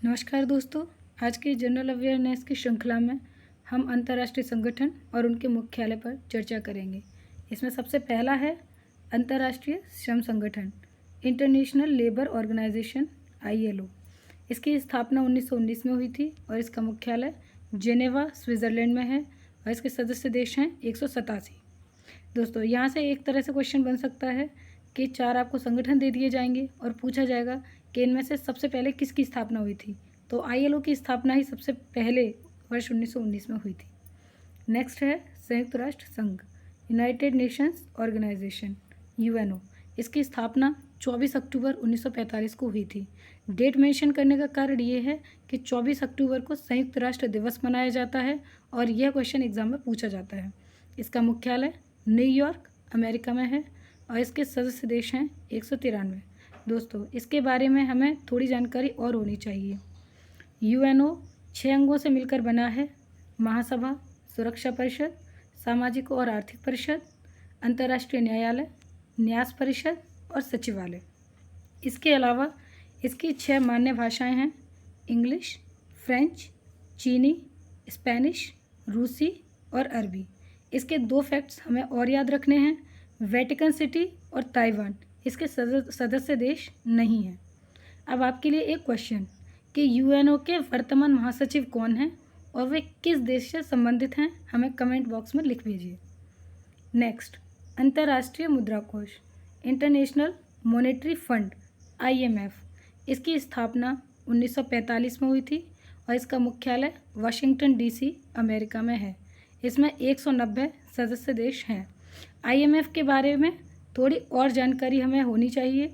नमस्कार दोस्तों। आज की जनरल अवेयरनेस की श्रृंखला में हम अंतर्राष्ट्रीय संगठन और उनके मुख्यालय पर चर्चा करेंगे। इसमें सबसे पहला है अंतर्राष्ट्रीय श्रम संगठन, इंटरनेशनल लेबर ऑर्गेनाइजेशन ILO। इसकी स्थापना 1919 में हुई थी और इसका मुख्यालय जेनेवा स्विट्ज़रलैंड में है और इसके सदस्य देश हैं 187। दोस्तों, यहाँ से एक तरह से क्वेश्चन बन सकता है कि 4 आपको संगठन दे दिए जाएंगे और पूछा जाएगा कि इनमें से सबसे पहले किसकी स्थापना हुई थी। तो ILO की स्थापना ही सबसे पहले वर्ष 1919 में हुई थी। नेक्स्ट है संयुक्त राष्ट्र संघ, यूनाइटेड नेशंस ऑर्गेनाइजेशन UNO। इसकी स्थापना 24 अक्टूबर 1945 को हुई थी। डेट मेंशन करने का कारण ये है कि 24 अक्टूबर को संयुक्त राष्ट्र दिवस मनाया जाता है और यह क्वेश्चन एग्जाम में पूछा जाता है। इसका मुख्यालय न्यूयॉर्क अमेरिका में है और इसके सदस्य देश हैं 193। दोस्तों, इसके बारे में हमें थोड़ी जानकारी और होनी चाहिए। UNO 6 अंगों से मिलकर बना है: महासभा, सुरक्षा परिषद, सामाजिक और आर्थिक परिषद, अंतर्राष्ट्रीय न्यायालय, न्यास परिषद और सचिवालय। इसके अलावा इसकी 6 मान्य भाषाएं हैं: इंग्लिश, फ्रेंच, चीनी, स्पेनिश, रूसी और अरबी। इसके 2 फैक्ट्स हमें और याद रखने हैं: वेटिकन सिटी और ताइवान इसके सदस्य देश नहीं हैं। अब आपके लिए एक क्वेश्चन कि UNO के वर्तमान महासचिव कौन हैं और वे किस देश से संबंधित हैं, हमें कमेंट बॉक्स में लिख भेजिए। नेक्स्ट, अंतर्राष्ट्रीय मुद्रा कोष, इंटरनेशनल मॉनेटरी फंड IMF। इसकी स्थापना 1945 में हुई थी और इसका मुख्यालय वाशिंगटन DC अमेरिका में है। इसमें 190 सदस्य देश हैं। IMF के बारे में थोड़ी और जानकारी हमें होनी चाहिए।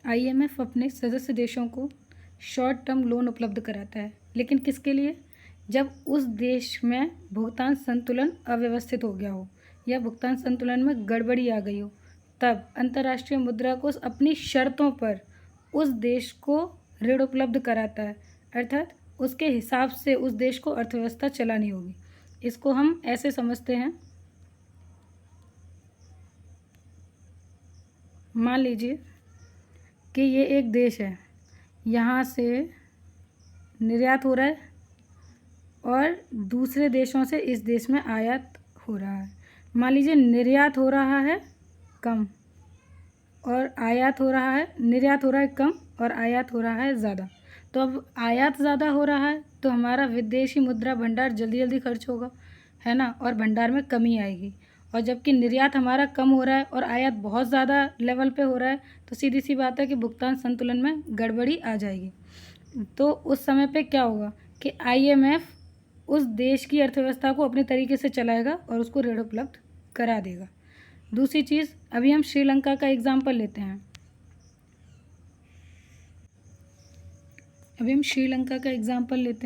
IMF अपने सदस्य देशों को शॉर्ट टर्म लोन उपलब्ध कराता है, लेकिन किसके लिए? जब उस देश में भुगतान संतुलन अव्यवस्थित हो गया हो या भुगतान संतुलन में गड़बड़ी आ गई हो, तब अंतर्राष्ट्रीय मुद्रा कोष अपनी शर्तों पर उस देश को ऋण उपलब्ध कराता है, अर्थात उसके हिसाब से उस देश को अर्थव्यवस्था चलानी होगी। इसको हम ऐसे समझते हैं, मान लीजिए कि ये एक देश है, यहाँ से निर्यात हो रहा है और दूसरे देशों से इस देश में आयात हो रहा है। मान लीजिए निर्यात हो रहा है कम और आयात हो रहा है, निर्यात हो रहा है कम और आयात हो रहा है ज़्यादा। तो अब आयात ज़्यादा हो रहा है तो हमारा विदेशी मुद्रा भंडार जल्दी जल्दी खर्च होगा, है ना, और भंडार में कमी आएगी। और जबकि निर्यात हमारा कम हो रहा है और आयात बहुत ज़्यादा लेवल पे हो रहा है, तो सीधी सी बात है कि भुगतान संतुलन में गड़बड़ी आ जाएगी। तो उस समय पे क्या होगा कि IMF उस देश की अर्थव्यवस्था को अपने तरीके से चलाएगा और उसको ऋण उपलब्ध करा देगा। दूसरी चीज़, अभी हम श्रीलंका का एग्जाम्पल लेते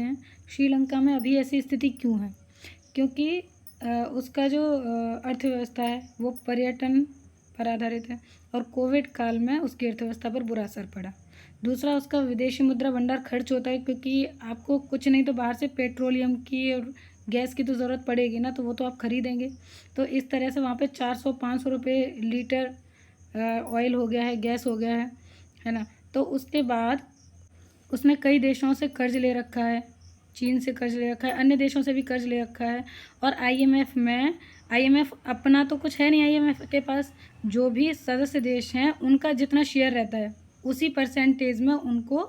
हैं। श्रीलंका में अभी ऐसी स्थिति क्यों है? क्योंकि उसका जो अर्थव्यवस्था है वो पर्यटन पर आधारित है और कोविड काल में उसकी अर्थव्यवस्था पर बुरा असर पड़ा। दूसरा, उसका विदेशी मुद्रा भंडार खर्च होता है, क्योंकि आपको कुछ नहीं तो बाहर से पेट्रोलियम की और गैस की तो ज़रूरत पड़ेगी ना, तो वो तो आप खरीदेंगे। तो इस तरह से वहाँ पे 400-500 रुपये लीटर ऑयल हो गया है, गैस हो गया है ना। तो उसके बाद उसने कई देशों से कर्ज ले रखा है, चीन से कर्ज ले रखा है, अन्य देशों से भी कर्ज ले रखा है। और IMF अपना तो कुछ है नहीं, IMF के पास जो भी सदस्य देश हैं उनका जितना शेयर रहता है उसी परसेंटेज में उनको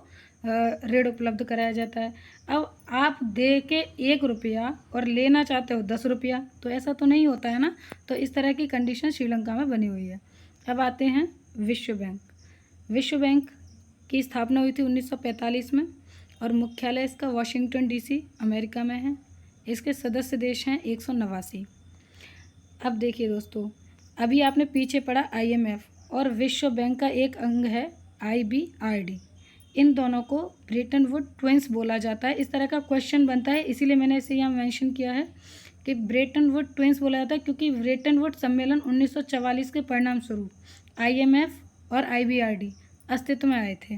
ऋण उपलब्ध कराया जाता है। अब आप दे के 1 रुपया और लेना चाहते हो 10 रुपया, तो ऐसा तो नहीं होता है ना। तो इस तरह की कंडीशन श्रीलंका में बनी हुई है। अब आते हैं विश्व बैंक। विश्व बैंक की स्थापना हुई थी 1945 में और मुख्यालय इसका वाशिंगटन DC अमेरिका में है। इसके सदस्य देश हैं 189। अब देखिए दोस्तों, अभी आपने पीछे पढ़ा IMF और विश्व बैंक का एक अंग है IBRD। इन दोनों को ब्रेटन वुड ट्विंस बोला जाता है। इस तरह का क्वेश्चन बनता है, इसीलिए मैंने इसे यहाँ मेंशन किया है कि ब्रेटन वुड ट्विंस बोला जाता है, क्योंकि ब्रेटन वुड सम्मेलन 1944 के परिणाम स्वरूप IMF और IBRD अस्तित्व में आए थे।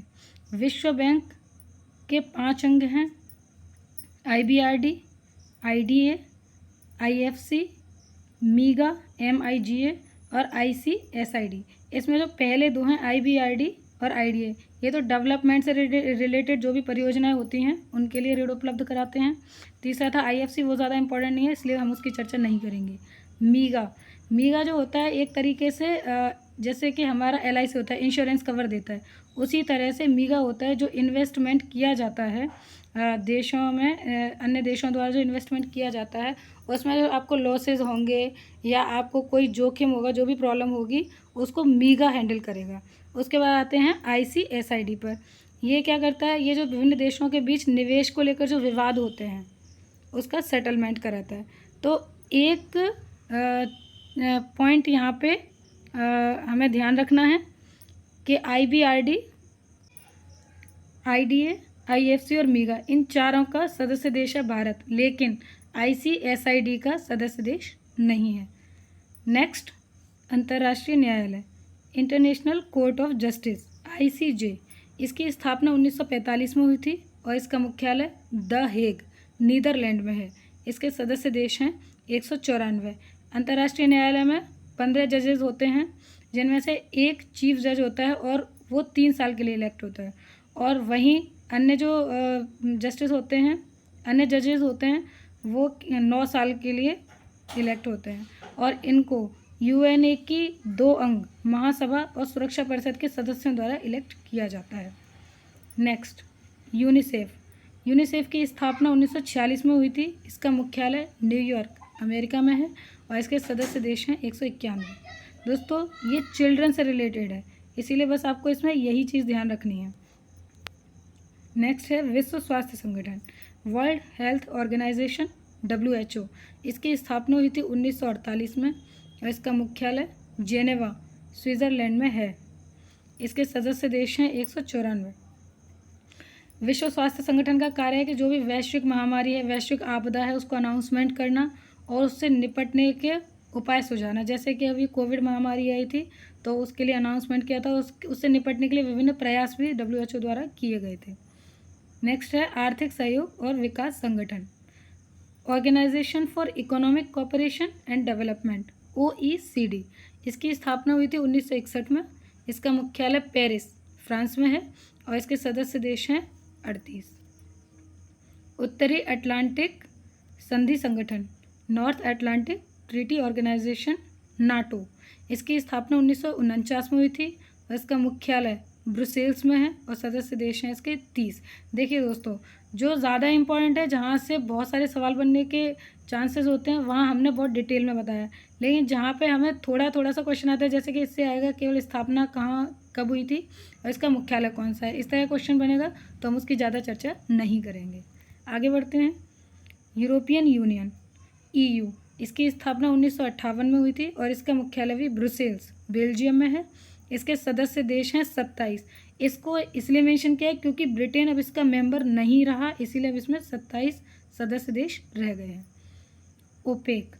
विश्व बैंक के 5 अंग हैं: IBRD, IDA, IFC, MIGA MIGA और ICSID। इसमें जो पहले 2 हैं IBRD और IDA, ये तो डेवलपमेंट से रिलेटेड जो भी परियोजनाएं होती हैं उनके लिए ऋण उपलब्ध कराते हैं। तीसरा था IFC, वो ज़्यादा इंपॉर्टेंट नहीं है इसलिए हम उसकी चर्चा नहीं करेंगे। मीगा जो होता है एक तरीके से जैसे कि हमारा LIC होता है, इंश्योरेंस कवर देता है, उसी तरह से मीगा होता है जो इन्वेस्टमेंट किया जाता है देशों में, अन्य देशों द्वारा जो इन्वेस्टमेंट किया जाता है उसमें जो आपको लॉसेस होंगे या आपको कोई जोखिम होगा, जो भी प्रॉब्लम होगी उसको मीगा हैंडल करेगा। उसके बाद आते हैं ICSID पर। ये क्या करता है, ये जो विभिन्न देशों के बीच निवेश को लेकर जो विवाद होते हैं उसका सेटलमेंट कराता है। तो एक पॉइंट यहाँ पे हमें ध्यान रखना है कि IBRD, IDA, IFC और मीगा इन चारों का सदस्य देश है भारत, लेकिन ICSID का सदस्य देश नहीं है। नेक्स्ट, अंतर्राष्ट्रीय न्यायालय, international court of justice, ICJ। इसकी स्थापना 1945 में हुई थी और इसका मुख्यालय द हेग, नीदरलैंड में है। इसके सदस्य देश हैं 194। अंतर्राष्ट्रीय न्यायालय में 15 जजेस होते हैं, जिनमें से एक चीफ जज होता है और वो 3 साल के लिए इलेक्ट होता है। और वहीं अन्य जो जस्टिस होते हैं, अन्य जजेस होते हैं, वो 9 साल के लिए इलेक्ट होते हैं। और इनको UNA की 2 अंग महासभा और सुरक्षा परिषद के सदस्यों द्वारा इलेक्ट किया जाता है। नेक्स्ट, यूनिसेफ की स्थापना 1946 में हुई थी। इसका मुख्यालय न्यूयॉर्क, अमेरिका में है और इसके सदस्य देश हैं 191। दोस्तों, ये चिल्ड्रन से रिलेटेड है, इसीलिए बस आपको इसमें यही चीज़ ध्यान रखनी है। नेक्स्ट है विश्व स्वास्थ्य संगठन, वर्ल्ड हेल्थ ऑर्गेनाइजेशन, WHO। इसकी स्थापना हुई थी 1948 में और इसका मुख्यालय जेनेवा, स्विट्ज़रलैंड में है। इसके सदस्य देश हैं 194। विश्व स्वास्थ्य संगठन का कार्य है कि जो भी वैश्विक महामारी है, वैश्विक आपदा है, उसको अनाउंसमेंट करना और उससे निपटने के उपाय सुझाना। जैसे कि अभी कोविड महामारी आई थी तो उसके लिए अनाउंसमेंट किया था, उससे निपटने के लिए विभिन्न प्रयास भी WHO द्वारा किए गए थे। नेक्स्ट है आर्थिक सहयोग और विकास संगठन, organisation for economic cooperation and development, OECD। इसकी स्थापना हुई थी 1961 में। इसका मुख्यालय पेरिस, फ्रांस में है और इसके सदस्य देश हैं 38। उत्तरी अटलांटिक संधि संगठन, North Atlantic treaty organisation, NATO। इसकी स्थापना 1949 में हुई थी और इसका मुख्यालय ब्रुसेल्स में है और सदस्य देश हैं इसके 30। देखिए दोस्तों, जो ज़्यादा इम्पोर्टेंट है, जहाँ से बहुत सारे सवाल बनने के चांसेस होते हैं, वहाँ हमने बहुत डिटेल में बताया। लेकिन जहाँ पे हमें थोड़ा सा क्वेश्चन आता है, जैसे कि इससे आएगा केवल स्थापना कब हुई थी और इसका मुख्यालय कौन सा है, इस तरह क्वेश्चन बनेगा तो हम उसकी ज़्यादा चर्चा नहीं करेंगे। आगे बढ़ते हैं। European union, EU। इसकी स्थापना 1958 में हुई थी और इसका मुख्यालय भी ब्रुसेल्स, बेल्जियम में है। इसके सदस्य देश हैं 27। इसको इसलिए मेंशन किया है क्योंकि ब्रिटेन अब इसका मेंबर नहीं रहा, इसीलिए अब इसमें 27 सदस्य देश रह गए हैं। ओपेक,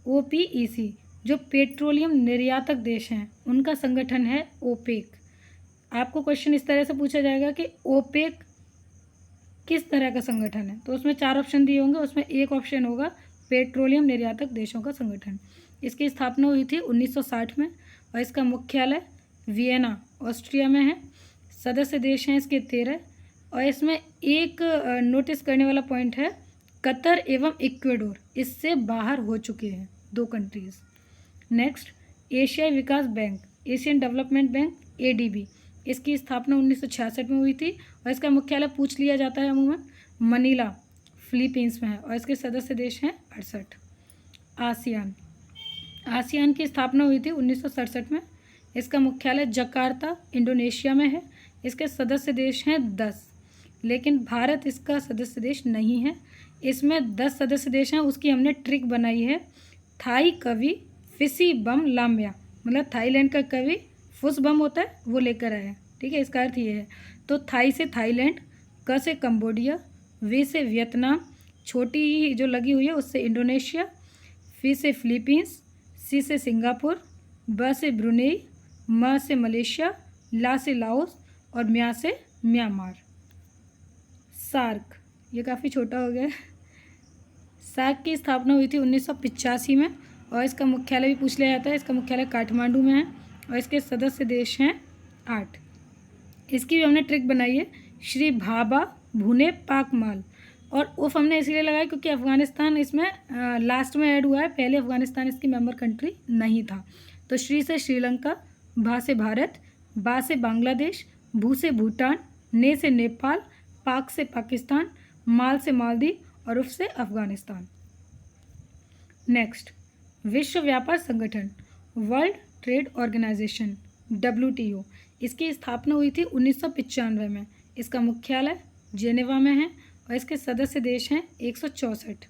OPEC, जो पेट्रोलियम निर्यातक देश हैं उनका संगठन है ओपेक। आपको क्वेश्चन इस तरह से पूछा जाएगा कि ओपेक किस तरह का संगठन है, तो उसमें 4 ऑप्शन दिए होंगे, उसमें एक ऑप्शन होगा पेट्रोलियम निर्यातक देशों का संगठन। इसकी स्थापना हुई थी 1960 में और इसका मुख्यालय वियना, ऑस्ट्रिया में है। सदस्य देश हैं इसके 13 और इसमें एक नोटिस करने वाला पॉइंट है, कतर एवं इक्वेडोर इससे बाहर हो चुके हैं, 2 कंट्रीज़। नेक्स्ट, एशियाई विकास bank, Asian development bank, ADB। इसकी स्थापना 1966 में हुई थी और इसका मुख्यालय पूछ लिया जाता है अमूमन मनीला, फिलीपींस में है और इसके सदस्य देश हैं 68। आसियान की स्थापना हुई थी 1967 में। इसका मुख्यालय जकार्ता, इंडोनेशिया में है। इसके सदस्य देश हैं 10, लेकिन भारत इसका सदस्य देश नहीं है। इसमें 10 सदस्य देश हैं, उसकी हमने ट्रिक बनाई है। थाई कवि फिसिबम लाम्या, मतलब थाईलैंड का कवि फुसबम होता है वो लेकर आया, ठीक है, इसका अर्थ ये है। तो थाई से थाईलैंड, क से कंबोडिया, वे से वियतनाम, छोटी ही जो लगी हुई है उससे इंडोनेशिया, फी से फिलीपींस, सी से सिंगापुर, ब से ब्रुनेई, म से मलेशिया, ला से लाओस और म्या से म्यांमार। सार्क, ये काफ़ी छोटा हो गया है। सार्क की स्थापना हुई थी 1985 में और इसका मुख्यालय भी पूछ लिया जाता है। इसका मुख्यालय काठमांडू में है और इसके सदस्य देश हैं 8। इसकी भी हमने ट्रिक बनाई है, श्री भाभा भुने पाक माल। और उफ हमने इसलिए लगाया क्योंकि अफ़गानिस्तान इसमें लास्ट में ऐड हुआ है, पहले अफ़गानिस्तान इसकी मेंबर कंट्री नहीं था। तो श्री से श्रीलंका, भा से भारत, बा से बांग्लादेश, भू से भूटान, ने से नेपाल, पाक से पाकिस्तान, माल से मालदीव और उफ से अफ़गानिस्तान। नेक्स्ट, विश्व व्यापार संगठन, वर्ल्ड ट्रेड ऑर्गेनाइजेशन, WTO। इसकी स्थापना हुई थी 1995 में। इसका मुख्यालय जेनेवा में है और इसके सदस्य देश हैं 164।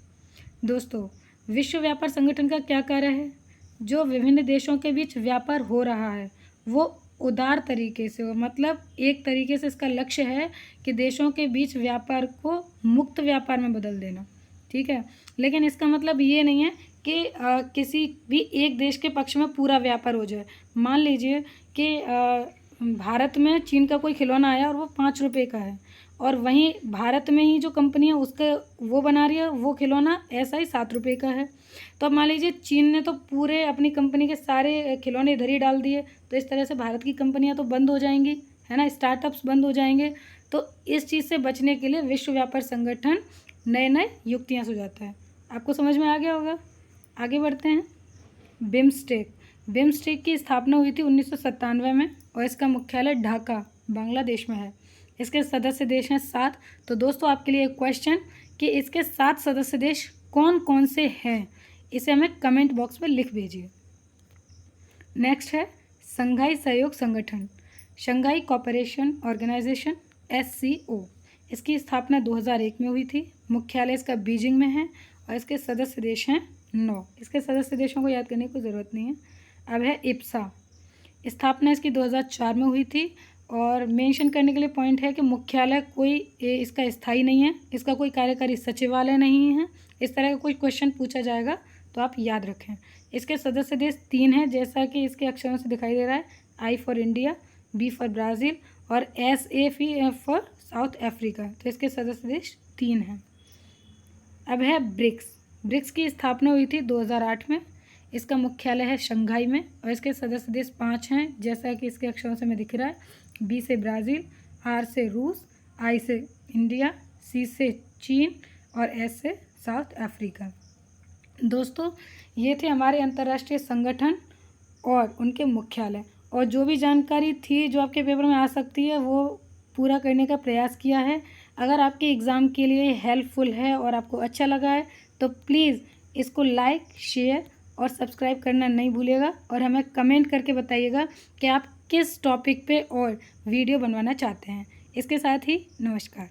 दोस्तों, विश्व व्यापार संगठन का क्या कार्य है? जो विभिन्न देशों के बीच व्यापार हो रहा है वो उदार तरीके से हो, मतलब एक तरीके से इसका लक्ष्य है कि देशों के बीच व्यापार को मुक्त व्यापार में बदल देना, ठीक है। लेकिन इसका मतलब ये नहीं है कि किसी भी एक देश के पक्ष में पूरा व्यापार हो जाए। मान लीजिए कि भारत में चीन का कोई खिलौना आया और वो 5 रुपये का है, और वहीं भारत में ही जो कंपनी है उसका वो बना रही है वो खिलौना ऐसा ही 7 रुपये का है। तो अब मान लीजिए चीन ने तो पूरे अपनी कंपनी के सारे खिलौने इधर ही डाल दिए, तो इस तरह से भारत की कंपनियां तो बंद हो जाएंगी, है ना, स्टार्टअप्स बंद हो जाएंगे। तो इस चीज़ से बचने के लिए विश्व व्यापार संगठन नए नए युक्तियाँ सुझाता है। आपको समझ में आ गया होगा। आगे बढ़ते हैं। बिम्स्टेक। बिम्स्टेक की स्थापना हुई थी 1997 में और इसका मुख्यालय ढाका बांग्लादेश में है। इसके सदस्य देश हैं 7। तो दोस्तों आपके लिए एक क्वेश्चन कि इसके 7 सदस्य देश कौन कौन से हैं, इसे हमें कमेंट बॉक्स में लिख भेजिए। नेक्स्ट है शंघाई सहयोग संगठन, शंघाई कोऑपरेशन ऑर्गेनाइजेशन, SCO। इसकी स्थापना 2001 में हुई थी। मुख्यालय इसका बीजिंग में है और इसके सदस्य देश हैं 9। इसके सदस्य देशों को याद करने की ज़रूरत नहीं है। अब है IPSA। स्थापना इसकी 2004 में हुई थी और मेंशन करने के लिए पॉइंट है कि मुख्यालय कोई इसका स्थायी नहीं है, इसका कोई कार्यकारी सचिवालय नहीं है। इस तरह का कोई क्वेश्चन पूछा जाएगा तो आप याद रखें। इसके सदस्य देश 3 हैं, जैसा कि इसके अक्षरों से दिखाई दे रहा है। I for India, B for Brazil और SA फॉर साउथ अफ्रीका। तो इसके सदस्य देश 3 हैं। अब है ब्रिक्स। ब्रिक्स की स्थापना हुई थी 2008 में। इसका मुख्यालय है शंघाई में और इसके सदस्य देश 5 हैं, जैसा कि इसके अक्षरों से में दिख रहा है। B से ब्राज़ील, R से रूस, I से इंडिया, C से चीन और S से साउथ अफ्रीका। दोस्तों ये थे हमारे अंतर्राष्ट्रीय संगठन और उनके मुख्यालय, और जो भी जानकारी थी जो आपके पेपर में आ सकती है वो पूरा करने का प्रयास किया है। अगर आपके एग्ज़ाम के लिए हेल्पफुल है और आपको अच्छा लगा है तो प्लीज़ इसको लाइक, शेयर और सब्सक्राइब करना नहीं भूलिएगा, और हमें कमेंट करके बताइएगा कि आप किस टॉपिक पे और वीडियो बनवाना चाहते हैं। इसके साथ ही नमस्कार।